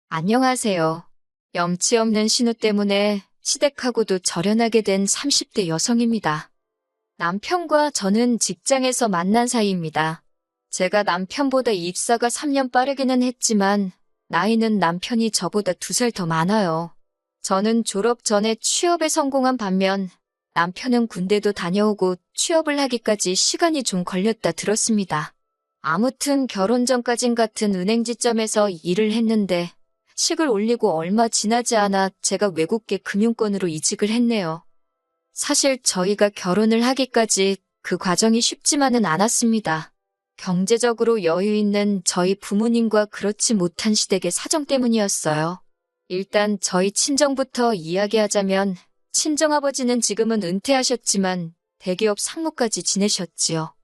안녕하세요. 염치 없는 신우 때문에 시댁하고도 절연하게 된 30대 여성입니다. 남편과 저는 직장에서 만난 사이입니다. 제가 남편보다 입사가 3년 빠르기는 했지만 나이는 남편이 저보다 2살 더 많아요. 저는 졸업 전에 취업에 성공한 반면 남편은 군대도 다녀오고 취업을 하기까지 시간이 좀 걸렸다 들었습니다. 아무튼 결혼 전까진 같은 은행지점에서 일을 했는데 식을 올리고 얼마 지나지 않아 제가 외국계 금융권으로 이직을 했네요. 사실 저희가 결혼을 하기까지 그 과정이 쉽지만은 않았습니다. 경제적으로 여유 있는 저희 부모님과 그렇지 못한 시댁의 사정 때문이었어요. 일단 저희 친정부터 이야기하자면 친정아버지는 지금은 은퇴하셨지만 대기업 상무까지 지내셨지요.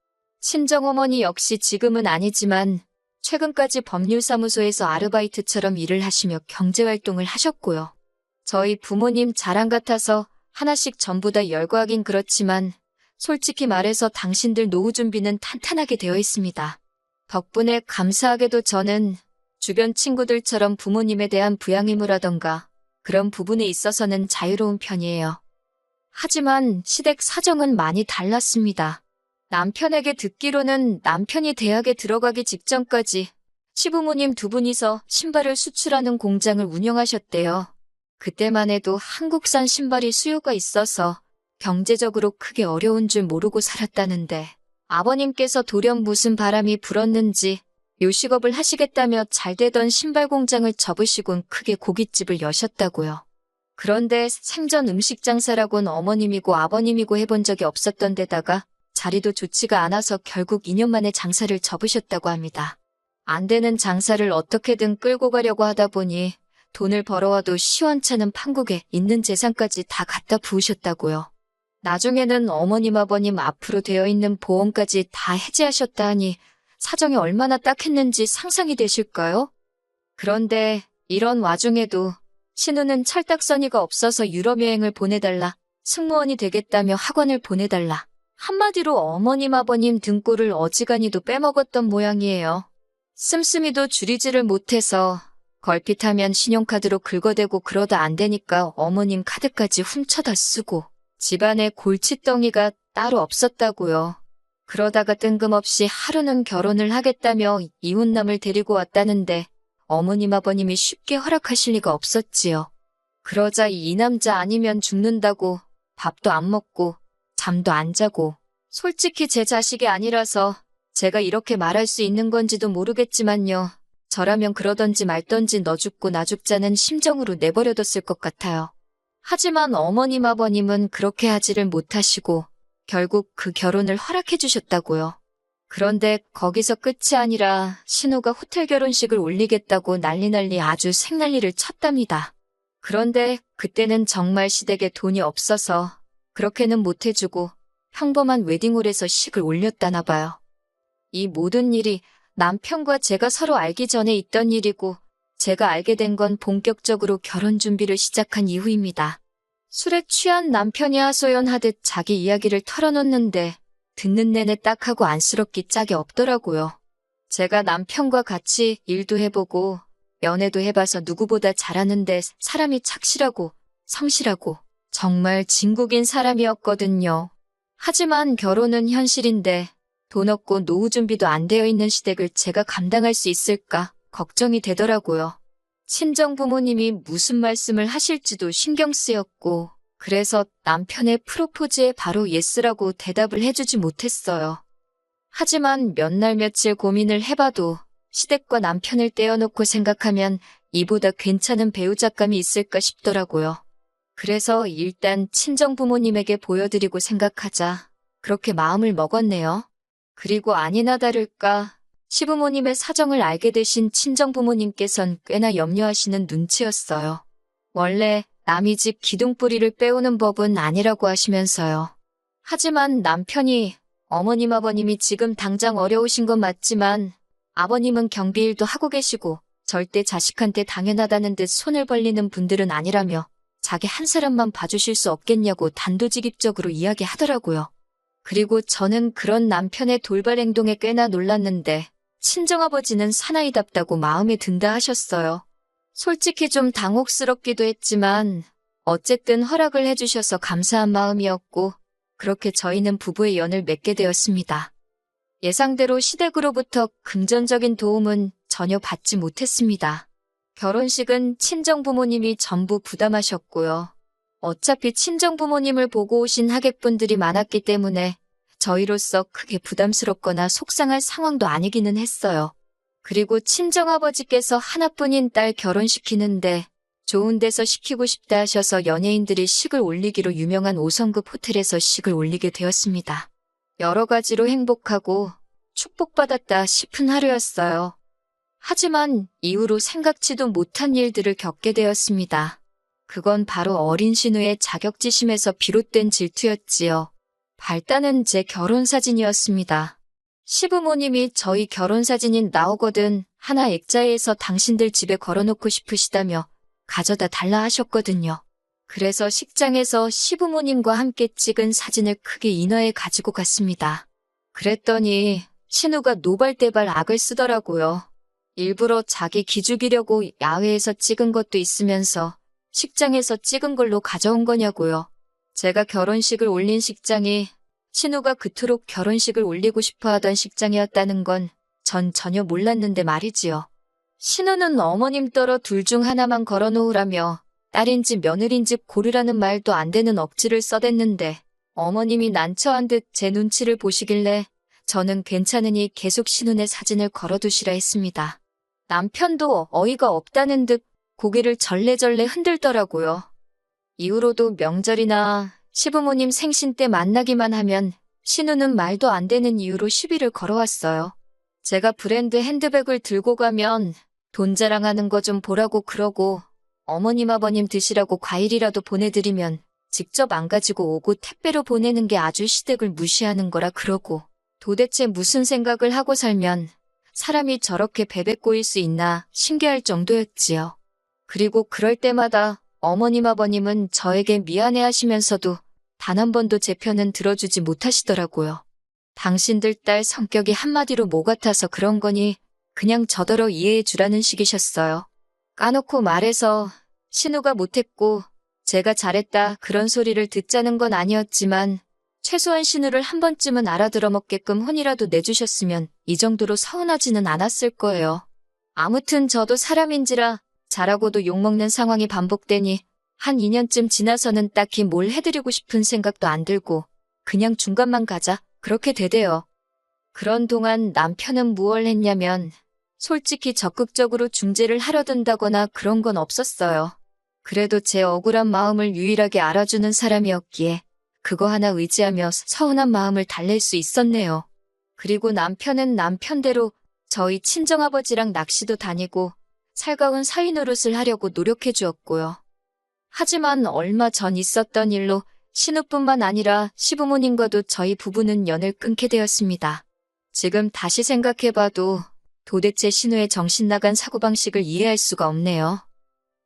친정어머니 역시 지금은 아니지만 최근까지 법률사무소에서 아르바이트처럼 일을 하시며 경제활동을 하셨고요. 저희 부모님 자랑 같아서 하나씩 전부 다 열거하긴 그렇지만 솔직히 말해서 당신들 노후 준비는 탄탄하게 되어 있습니다. 덕분에 감사하게도 저는 주변 친구들처럼 부모님에 대한 부양의무라던가 그런 부분에 있어서는 자유로운 편이에요. 하지만 시댁 사정은 많이 달랐습니다. 남편에게 듣기로는 남편이 대학에 들어가기 직전까지 시부모님 두 분이서 신발을 수출하는 공장을 운영하셨대요. 그때만 해도 한국산 신발이 수요가 있어서 경제적으로 크게 어려운 줄 모르고 살았다는데 아버님께서 돌연 무슨 바람이 불었는지 요식업을 하시겠다며 잘 되던 신발 공장을 접으시곤 크게 고깃집을 여셨다고요. 그런데 생전 음식 장사라곤 어머님이고 아버님이고 해본 적이 없었던 데다가 자리도 좋지가 않아서 결국 2년 만에 장사를 접으셨다고 합니다. 안 되는 장사를 어떻게든 끌고 가려고 하다 보니 돈을 벌어와도 시원찮은 판국에 있는 재산까지 다 갖다 부으셨다고요. 나중에는 어머님 아버님 앞으로 되어 있는 보험까지 다 해지하셨다 하니 사정이 얼마나 딱했는지 상상이 되실까요? 그런데 이런 와중에도 신우는 철딱서니가 없어서 유럽 여행을 보내달라, 승무원이 되겠다며 학원을 보내달라. 한마디로 어머님 아버님 등골을 어지간히도 빼먹었던 모양이에요. 씀씀이도 줄이지를 못해서 걸핏하면 신용카드로 긁어대고 그러다 안 되니까 어머님 카드까지 훔쳐다 쓰고 집안에 골칫덩이가 따로 없었다고요. 그러다가 뜬금없이 하루는 결혼을 하겠다며 이웃남을 데리고 왔다는데 어머님 아버님이 쉽게 허락하실 리가 없었지요. 그러자 이 남자 아니면 죽는다고 밥도 안 먹고 잠도 안 자고 솔직히 제 자식이 아니라서 제가 이렇게 말할 수 있는 건지도 모르겠지만요. 저라면 그러던지 말던지 너 죽고 나 죽자는 심정으로 내버려뒀을 것 같아요. 하지만 어머님 아버님은 그렇게 하지를 못하시고 결국 그 결혼을 허락해 주셨다고요. 그런데 거기서 끝이 아니라 신우가 호텔 결혼식을 올리겠다고 난리 아주 생난리를 쳤답니다. 그런데 그때는 정말 시댁에 돈이 없어서 그렇게는 못해주고 평범한 웨딩홀에서 식을 올렸다나 봐요. 이 모든 일이 남편과 제가 서로 알기 전에 있던 일이고 제가 알게 된 건 본격적으로 결혼 준비를 시작한 이후입니다. 술에 취한 남편이 하소연하듯 자기 이야기를 털어놓는데 듣는 내내 딱하고 안쓰럽기 짝이 없더라고요. 제가 남편과 같이 일도 해보고 연애도 해봐서 누구보다 잘하는데 사람이 착실하고 성실하고 정말 진국인 사람이었거든요. 하지만 결혼은 현실인데 돈 없고 노후 준비도 안 되어 있는 시댁을 제가 감당할 수 있을까 걱정이 되더라고요. 친정 부모님이 무슨 말씀을 하실지도 신경 쓰였고 그래서 남편의 프로포즈에 바로 예스라고 대답을 해주지 못했어요. 하지만 몇 날 며칠 고민을 해봐도 시댁과 남편을 떼어놓고 생각하면 이보다 괜찮은 배우자감이 있을까 싶더라고요. 그래서 일단 친정 부모님에게 보여드리고 생각하자 그렇게 마음을 먹었네요. 그리고 아니나 다를까 시부모님의 사정을 알게 되신 친정부모님께선 꽤나 염려하시는 눈치였어요. 원래 남의 집 기둥뿌리를 빼오는 법은 아니라고 하시면서요. 하지만 남편이 어머님 아버님이 지금 당장 어려우신 건 맞지만 아버님은 경비일도 하고 계시고 절대 자식한테 당연하다는 듯 손을 벌리는 분들은 아니라며 자기 한 사람만 봐주실 수 없겠냐고 단도직입적으로 이야기하더라고요. 그리고 저는 그런 남편의 돌발 행동에 꽤나 놀랐는데 친정아버지는 사나이답다고 마음에 든다 하셨어요. 솔직히 좀 당혹스럽기도 했지만 어쨌든 허락을 해주셔서 감사한 마음이었고 그렇게 저희는 부부의 연을 맺게 되었습니다. 예상대로 시댁으로부터 금전적인 도움은 전혀 받지 못했습니다. 결혼식은 친정부모님이 전부 부담하셨고요. 어차피 친정부모님을 보고 오신 하객분들이 많았기 때문에 저희로서 크게 부담스럽거나 속상할 상황도 아니기는 했어요. 그리고 친정아버지께서 하나뿐인 딸 결혼시키는데 좋은 데서 시키고 싶다 하셔서 연예인들이 식을 올리기로 유명한 5성급 호텔에서 식을 올리게 되었습니다. 여러 가지로 행복하고 축복받았다 싶은 하루였어요. 하지만 이후로 생각지도 못한 일들을 겪게 되었습니다. 그건 바로 어린 신우의 자격지심에서 비롯된 질투였지요. 발단은 제 결혼사진이었습니다. 시부모님이 저희 결혼사진이 나오거든 하나 액자에서 당신들 집에 걸어놓고 싶으시다며 가져다 달라 하셨거든요. 그래서 식장에서 시부모님과 함께 찍은 사진을 크게 인화해 가지고 갔습니다. 그랬더니 신우가 노발대발 악을 쓰더라고요. 일부러 자기 기죽이려고 야외에서 찍은 것도 있으면서 식장에서 찍은 걸로 가져온 거냐고요. 제가 결혼식을 올린 식장이 신우가 그토록 결혼식을 올리고 싶어 하던 식장이었다는 건 전 전혀 몰랐는데 말이지요. 신우는 어머님 떨어 둘 중 하나만 걸어놓으라며 딸인지 며느리인지 고르라는 말도 안 되는 억지를 써댔는데 어머님이 난처한 듯 제 눈치를 보시길래 저는 괜찮으니 계속 신우네 사진을 걸어두시라 했습니다. 남편도 어이가 없다는 듯 고개를 절레절레 흔들더라고요. 이후로도 명절이나 시부모님 생신 때 만나기만 하면 신우는 말도 안 되는 이유로 시비를 걸어왔어요. 제가 브랜드 핸드백을 들고 가면 돈 자랑하는 거 좀 보라고 그러고 어머님 아버님 드시라고 과일이라도 보내드리면 직접 안 가지고 오고 택배로 보내는 게 아주 시댁을 무시하는 거라 그러고 도대체 무슨 생각을 하고 살면 사람이 저렇게 베베 꼬일 수 있나 신기할 정도였지요. 그리고 그럴 때마다 어머님 아버님은 저에게 미안해 하시면서도 단 한 번도 제 편은 들어주지 못하시더라고요. 당신들 딸 성격이 한마디로 뭐 같아서 그런 거니 그냥 저더러 이해해 주라는 식이셨어요. 까놓고 말해서 신우가 못했고 제가 잘했다 그런 소리를 듣자는 건 아니었지만 최소한 신우를 한 번쯤은 알아들어 먹게끔 혼이라도 내주셨으면 이 정도로 서운하지는 않았을 거예요. 아무튼 저도 사람인지라 잘하고도 욕먹는 상황이 반복되니 한 2년쯤 지나서는 딱히 뭘 해드리고 싶은 생각도 안 들고 그냥 중간만 가자 그렇게 되대요. 그런 동안 남편은 무얼 했냐면 솔직히 적극적으로 중재를 하려 든다거나 그런 건 없었어요. 그래도 제 억울한 마음을 유일하게 알아주는 사람이었기에 그거 하나 의지하며 서운한 마음을 달랠 수 있었네요. 그리고 남편은 남편대로 저희 친정아버지랑 낚시도 다니고 살가운 사위 노릇을 하려고 노력해 주었고요. 하지만 얼마 전 있었던 일로 신우뿐만 아니라 시부모님과도 저희 부부는 연을 끊게 되었습니다. 지금 다시 생각해봐도 도대체 신우의 정신나간 사고방식을 이해할 수가 없네요.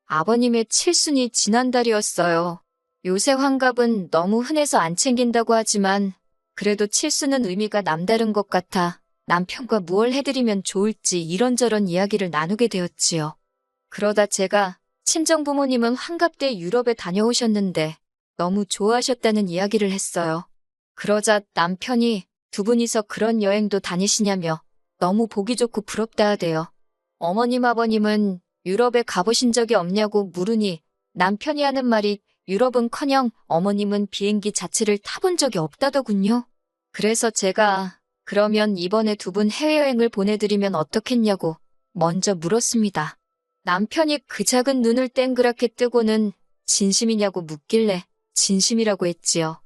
아버님의 칠순이 지난달이었어요. 요새 환갑은 너무 흔해서 안 챙긴다고 하지만 그래도 칠순은 의미가 남다른 것 같아 남편과 무얼 해드리면 좋을지 이런저런 이야기를 나누게 되었지요. 그러다 제가 친정부모님은 환갑 때 유럽에 다녀오셨는데 너무 좋아하셨다는 이야기를 했어요. 그러자 남편이 두 분이서 그런 여행도 다니시냐며 너무 보기 좋고 부럽다 하대요. 어머님 아버님은 유럽에 가보신 적이 없냐고 물으니 남편이 하는 말이 유럽은커녕 어머님은 비행기 자체를 타본 적이 없다더군요. 그래서 제가 그러면 이번에 두 분 해외여행을 보내드리면 어떻겠냐고 먼저 물었습니다. 남편이 그 작은 눈을 땡그랗게 뜨고는 진심이냐고 묻길래 진심이라고 했지요.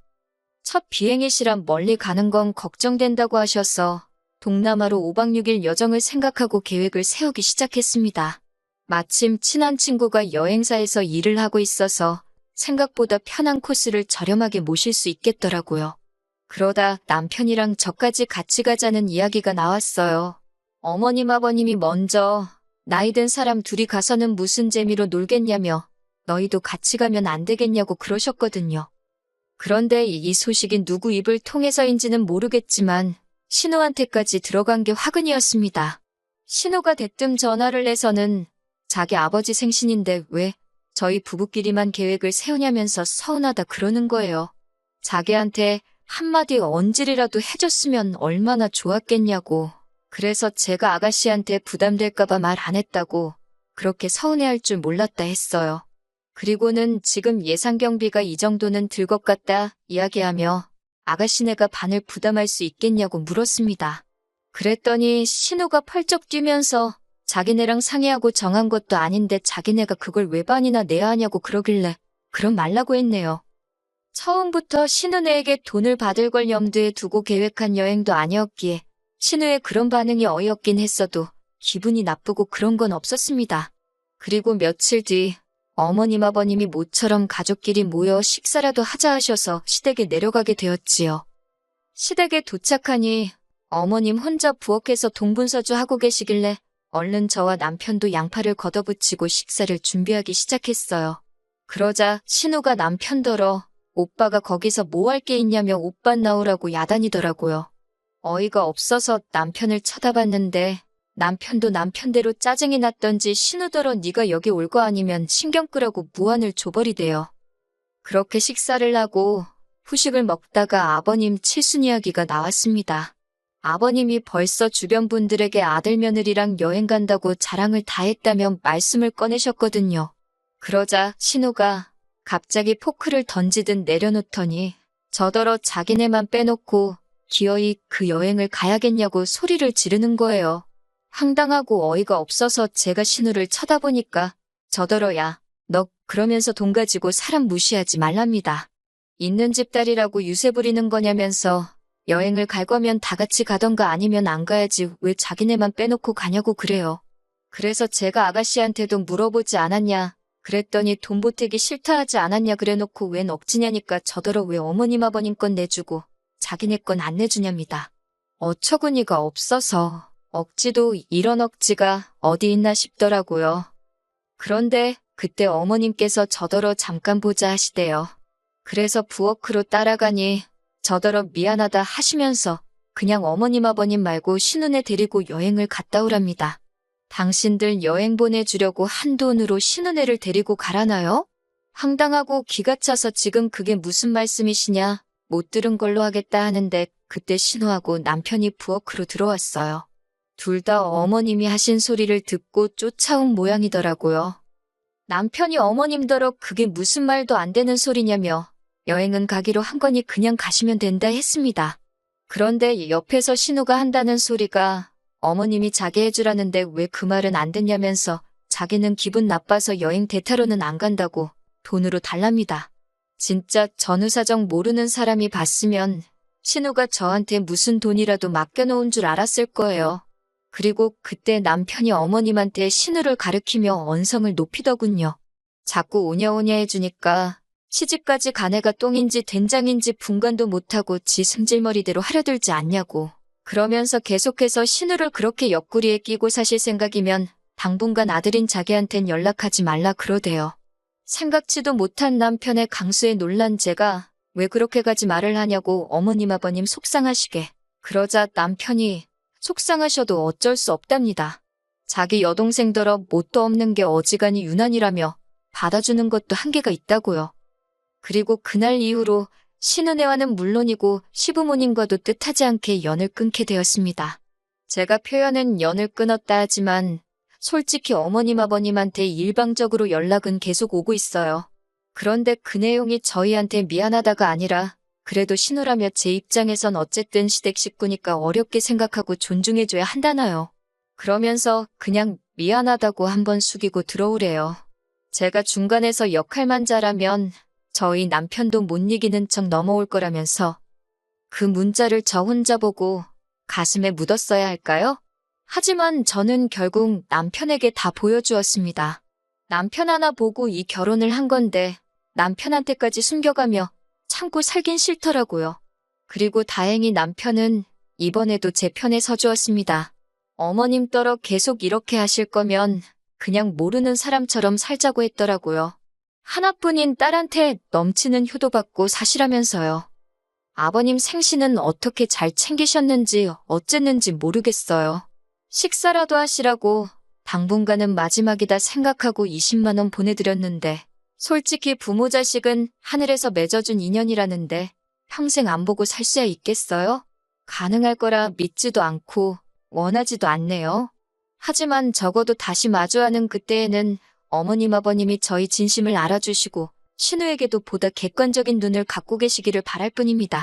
첫 비행이시라 멀리 가는 건 걱정된다고 하셔서 동남아로 5박 6일 여정을 생각하고 계획을 세우기 시작했습니다. 마침 친한 친구가 여행사에서 일을 하고 있어서 생각보다 편한 코스를 저렴하게 모실 수 있겠더라고요. 그러다 남편이랑 저까지 같이 가자는 이야기가 나왔어요. 어머님 아버님이 먼저 나이 든 사람 둘이 가서는 무슨 재미로 놀겠냐며 너희도 같이 가면 안 되겠냐고 그러셨거든요. 그런데 이 소식이 누구 입을 통해서인지는 모르겠지만 신우한테까지 들어간 게 화근이었습니다. 신우가 대뜸 전화를 해서는 자기 아버지 생신인데 왜 저희 부부끼리만 계획을 세우냐면서 서운하다 그러는 거예요. 자기한테 한마디 언질이라도 해줬으면 얼마나 좋았겠냐고. 그래서 제가 아가씨한테 부담될까봐 말 안 했다고 그렇게 서운해할 줄 몰랐다 했어요. 그리고는 지금 예상 경비가 이 정도는 들 것 같다 이야기하며 아가씨네가 반을 부담할 수 있겠냐고 물었습니다. 그랬더니 신우가 펄쩍 뛰면서 자기네랑 상의하고 정한 것도 아닌데 자기네가 그걸 왜 반이나 내야 하냐고 그러길래 그럼 말라고 했네요. 처음부터 신우네에게 돈을 받을 걸 염두에 두고 계획한 여행도 아니었기에 신우의 그런 반응이 어이없긴 했어도 기분이 나쁘고 그런 건 없었습니다. 그리고 며칠 뒤 어머님 아버님이 모처럼 가족끼리 모여 식사라도 하자 하셔서 시댁에 내려가게 되었지요. 시댁에 도착하니 어머님 혼자 부엌에서 동분서주 하고 계시길래 얼른 저와 남편도 양팔을 걷어붙이고 식사를 준비하기 시작했어요. 그러자 신우가 남편더러 오빠가 거기서 뭐 할 게 있냐며 오빠 나오라고 야단이더라고요. 어이가 없어서 남편을 쳐다봤는데 남편도 남편대로 짜증이 났던지 신우더러 네가 여기 올 거 아니면 신경 끄라고 무안을 줘버리대요. 그렇게 식사를 하고 후식을 먹다가 아버님 칠순 이야기가 나왔습니다. 아버님이 벌써 주변 분들에게 아들 며느리랑 여행 간다고 자랑을 다 했다며 말씀을 꺼내셨거든요. 그러자 신우가 갑자기 포크를 던지듯 내려놓더니 저더러 자기네만 빼놓고 기어이 그 여행을 가야겠냐고 소리를 지르는 거예요. 황당하고 어이가 없어서 제가 신우를 쳐다보니까 저더러 야, 너 그러면서 돈 가지고 사람 무시하지 말랍니다. 있는 집 딸이라고 유세 부리는 거냐면서 여행을 갈 거면 다 같이 가던가 아니면 안 가야지 왜 자기네만 빼놓고 가냐고 그래요. 그래서 제가 아가씨한테도 물어보지 않았냐 그랬더니 돈 보태기 싫다 하지 않았냐 그래놓고 웬 억지냐니까 저더러 왜 어머님 아버님 건 내주고 자기네 건 안 내주냐입니다. 어처구니가 없어서 억지도 이런 억지가 어디 있나 싶더라고요. 그런데 그때 어머님께서 저더러 잠깐 보자 하시대요. 그래서 부엌으로 따라가니 저더러 미안하다 하시면서 그냥 어머님 아버님 말고 신우네 데리고 여행을 갔다 오랍니다. 당신들 여행 보내주려고 한돈으로 신우네를 데리고 가라나요? 황당하고 기가 차서 지금 그게 무슨 말씀이시냐 못 들은 걸로 하겠다 하는데 그때 신우하고 남편이 부엌으로 들어왔어요. 둘 다 어머님이 하신 소리를 듣고 쫓아온 모양이더라고요. 남편이 어머님더러 그게 무슨 말도 안 되는 소리냐며 여행은 가기로 한 거니 그냥 가시면 된다 했습니다. 그런데 옆에서 신우가 한다는 소리가 어머님이 자기 해주라는데 왜 그 말은 안 듣냐면서 자기는 기분 나빠서 여행 대타로는 안 간다고 돈으로 달랍니다. 진짜 전후사정 모르는 사람이 봤으면 신우가 저한테 무슨 돈이라도 맡겨놓은 줄 알았을 거예요. 그리고 그때 남편이 어머님한테 신우를 가리키며 언성을 높이더군요. 자꾸 오냐오냐 해주니까 시집까지 간 애가 똥인지 된장인지 분간도 못하고 지 승질머리대로 하려들지 않냐고. 그러면서 계속해서 신우를 그렇게 옆구리에 끼고 사실 생각이면 당분간 아들인 자기한텐 연락하지 말라 그러대요. 생각지도 못한 남편의 강수에 놀란 제가 왜 그렇게까지 말을 하냐고 어머님 아버님 속상하시게. 그러자 남편이 속상하셔도 어쩔 수 없답니다. 자기 여동생더러 뭣도 없는 게 어지간히 유난이라며 받아주는 것도 한계가 있다고요. 그리고 그날 이후로 신은혜와는 물론이고 시부모님과도 뜻하지 않게 연을 끊게 되었습니다. 제가 표현은 연을 끊었다 하지만 솔직히 어머님 아버님한테 일방적으로 연락은 계속 오고 있어요. 그런데 그 내용이 저희한테 미안하다가 아니라 그래도 신우라며 제 입장에선 어쨌든 시댁 식구니까 어렵게 생각하고 존중해줘야 한다나요. 그러면서 그냥 미안하다고 한번 숙이고 들어오래요. 제가 중간에서 역할만 잘하면 저희 남편도 못 이기는 척 넘어올 거라면서 그 문자를 저 혼자 보고 가슴에 묻었어야 할까요? 하지만 저는 결국 남편에게 다 보여주었습니다. 남편 하나 보고 이 결혼을 한 건데 남편한테까지 숨겨가며 참고 살긴 싫더라고요. 그리고 다행히 남편은 이번에도 제 편에 서주었습니다. 어머님 떨어 계속 이렇게 하실 거면 그냥 모르는 사람처럼 살자고 했더라고요. 하나뿐인 딸한테 넘치는 효도받고 사시라면서요. 아버님 생신은 어떻게 잘 챙기셨는지 어쨌는지 모르겠어요. 식사라도 하시라고 당분간은 마지막이다 생각하고 20만 원 보내드렸는데 솔직히 부모 자식은 하늘에서 맺어준 인연이라는데 평생 안 보고 살 수야 있겠어요? 가능할 거라 믿지도 않고 원하지도 않네요. 하지만 적어도 다시 마주하는 그때에는 어머님 아버님이 저희 진심을 알아주시고 신우에게도 보다 객관적인 눈을 갖고 계시기를 바랄 뿐입니다.